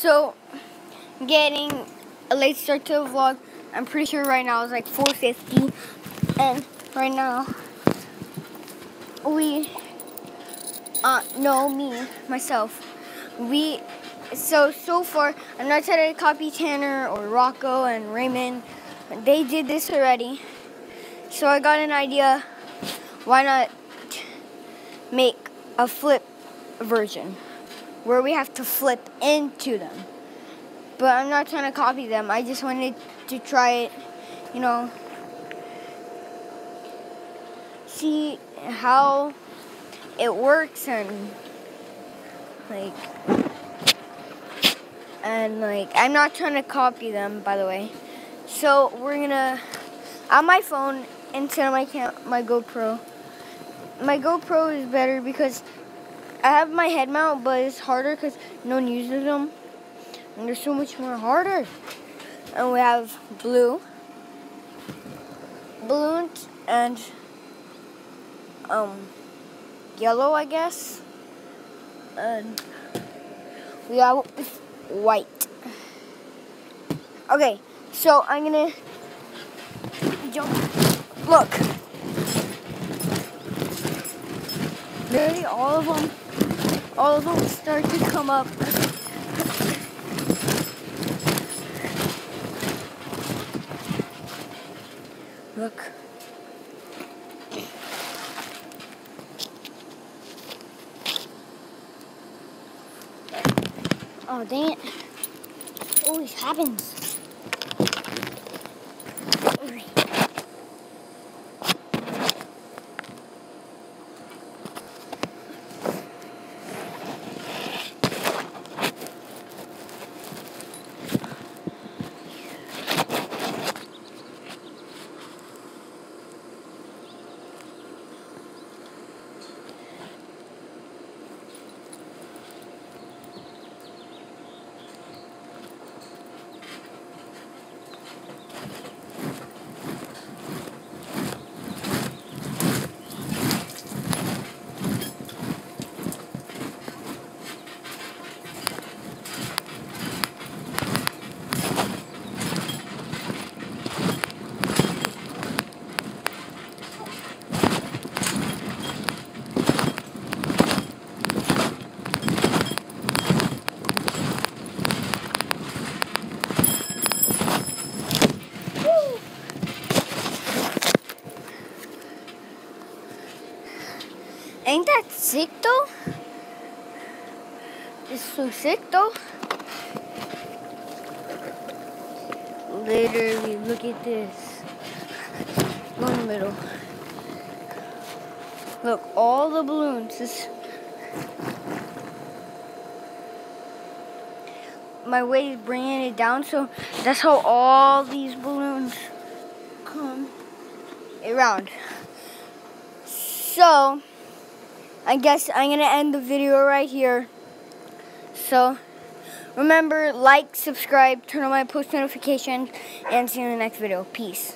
So, getting a late start to the vlog. I'm pretty sure right now it's like 4:50, and right now we, so far I'm not trying to copy Tanner or Rocco and Raymond. They did this already, so I got an idea. Why not make a flip version where we have to flip into them? But I'm not trying to copy them. I just wanted to try it, see how it works and I'm not trying to copy them, by the way. So we're gonna, on my phone instead of my GoPro. My GoPro is better because I have my head mount, but it's harder because no one uses them. And they're so much more harder. And we have blue balloons and yellow, I guess. And we have white. Okay, so I'm gonna jump. Look. Literally all of them start to come up. Look. Oh, dang it. Always happens. Ain't that sick though? It's so sick though. Literally, look at this. Go in the middle. Look, all the balloons. My weight is bringing it down, so that's how all these balloons come around. So, I guess I'm going to end the video right here. So, remember, like, subscribe, turn on my post notifications, and see you in the next video. Peace.